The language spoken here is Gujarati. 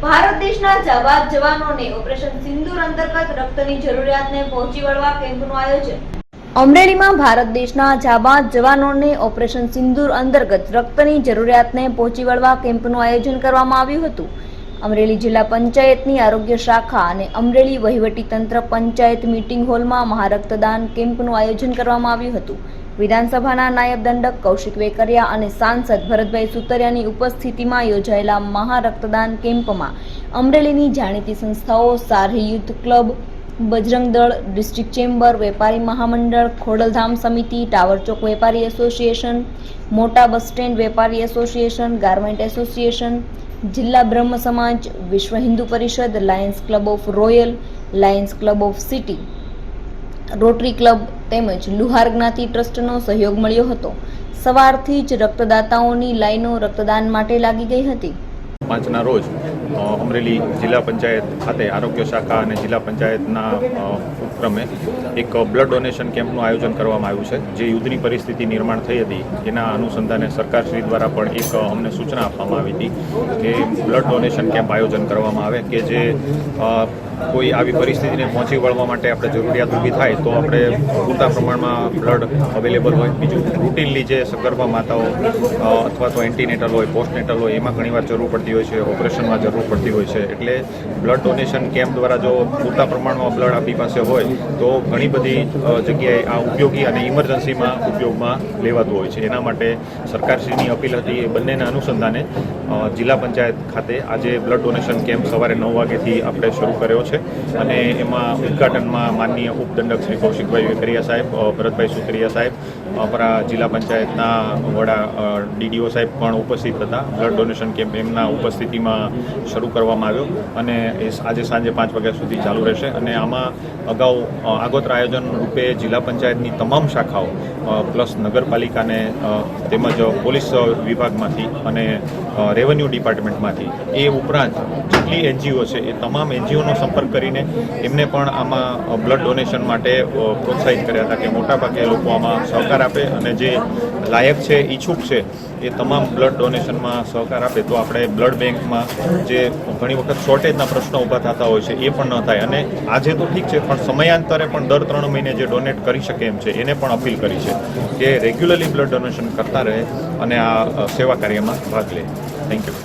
ભારત દેશના જાબાઝ જવાનોને ઓપરેશન સિંદૂર અંતર્ગત રક્તની જરૂરિયાતને પહોંચી વળવા કેમ્પનું આયોજન। અમરેલીમાં ભારત દેશના જાબાઝ જવાનોને ઓપરેશન સિંદૂર અંતર્ગત રક્તની જરૂરિયાતને પહોંચી વળવા કેમ્પનું આયોજન કરવામાં આવ્યું હતું। અમરેલી જિલ્લા પંચાયતની આરોગ્ય શાખા અને અમરેલી વહીવટી તંત્ર પંચાયત મીટિંગ હોલમાં મહારક્તદાન કેમ્પનું આયોજન કરવામાં આવ્યું હતું। વિધાનસભાના નાયબ દંડક કૌશિક વેકરિયા અને સાંસદ ભરતભાઈ સુતરિયાની ઉપસ્થિતિમાં યોજાયેલા મહારક્તદાન કેમ્પમાં અમરેલીની જાણીતી સંસ્થાઓ સારહી યુથ ક્લબ, બજરંગ દળ, ડિસ્ટ્રિક્ટ ચેમ્બર, વેપારી મહામંડળ, ખોડલધામ સમિતિ, ટાવર ચોક વેપારી એસોસિએશન, મોટા બસ સ્ટેન્ડ વેપારી એસોસિએશન, ગાર્મેન્ટ એસોસિએશન, જિલ્લા બ્રહ્મ સમાજ, વિશ્વ Hindu Parishad, Lions club of royal, Lions club of city, rotary club તેમજ લુહાર જ્ઞાતિ ટ્રસ્ટનો સહયોગ મળ્યો હતો। સવારથી જ રક્તદાતાઓની લાઈનો રક્તદાન માટે લાગી ગઈ હતી। 5ના રોજ અમરેલી જિલ્લા પંચાયત ખાતે આરોગ્ય શાખા અને જિલ્લા પંચાયતના ઉપક્રમે એક બ્લડ ડોનેશન કેમ્પનું આયોજન કરવામાં આવ્યું છે। જે યુદ્ધની પરિસ્થિતિ નિર્માણ થઈ હતી એના અનુસંધાને સરકારશ્રી દ્વારા પણ એક અમને સૂચના આપવામાં આવી હતી કે બ્લડ ડોનેશન કેમ્પ આયોજન કરવામાં આવે કે જે કોઈ આવી પરિસ્થિતિને પહોંચી વળવા માટે આપણે જરૂરિયાત ઊભી થાય તો આપણે પૂરતા પ્રમાણમાં બ્લડ અવેલેબલ હોય। બીજું રૂટીનલી જે સગર્ભા માતાઓ અથવા તો એન્ટીનેટલ હોય, પોસ્ટનેટલ હોય એમાં ઘણીવાર જરૂર પડતી હોય છે, ઓપરેશનમાં જરૂર પડતી હોય છે। એટલે બ્લડ ડોનેશન કેમ્પ દ્વારા જો પૂરતા પ્રમાણમાં બ્લડ આપણી પાસે હોય તો ઘણી બધી જગ્યાએ આ ઉપયોગી અને ઇમરજન્સીમાં ઉપયોગમાં લેવાતું હોય છે। એના માટે સરકારશ્રીની અપીલ હતી એ બંનેના અનુસંધાને જિલ્લા પંચાયત ખાતે આજે બ્લડ ડોનેશન કેમ્પ સવારે 9 વાગ્યાથી આપણે શરૂ કર્યો છે અને એમાં ઉદ્ઘાટનમાં માનનીય ઉપદંડક શ્રી કૌશિકભાઈ વેકરિયા સાહેબ, ભરતભાઈ સુતરિયા સાહેબ, અમારા જિલ્લા પંચાયતના વડા ડીડીઓ સાહેબ પણ ઉપસ્થિત હતા। બ્લડ ડોનેશન કેમ્પ એમના ઉપસ્થિતિમાં શરૂ કરવામાં આવ્યો અને એ આજે સાંજે 5 વાગ્યા સુધી ચાલુ રહેશે। અને આમાં અગાઉ આગોતરા આયોજન રૂપે જિલ્લા પંચાયતની તમામ શાખાઓ પ્લસ નગરપાલિકાને તેમજ પોલીસ વિભાગમાંથી અને રેવન્યુ ડિપાર્ટમેન્ટમાંથી એ ઉપરાંત જેટલી એનજીઓ છે એ તમામ એનજીઓનો સંપર્ક કરીને એમને પણ આમાં બ્લડ ડોનેશન માટે પ્રોત્સાહિત કર્યા હતા કે મોટાભાગે લોકો આમાં સહકાર આપે અને જે લાયક છે, ઈચ્છુક છે એ તમામ બ્લડ ડોનેશનમાં સહકાર આપે તો આપણે બ્લડ બેંકમાં જે ઘણી વખત શોર્ટેજના પ્રશ્નો ઊભા થતા હોય છે એ પણ ન થાય। અને આજે તો ઠીક છે પણ સમયાંતરે પણ દર 3 મહિને જે ડોનેટ કરી શકે એમ છે એને પણ અપીલ કરી છે કે રેગ્યુલરલી બ્લડ ડોનેશન કરતા રહે અને આ સેવા કાર્યમાં ભાગ લે। Thank you.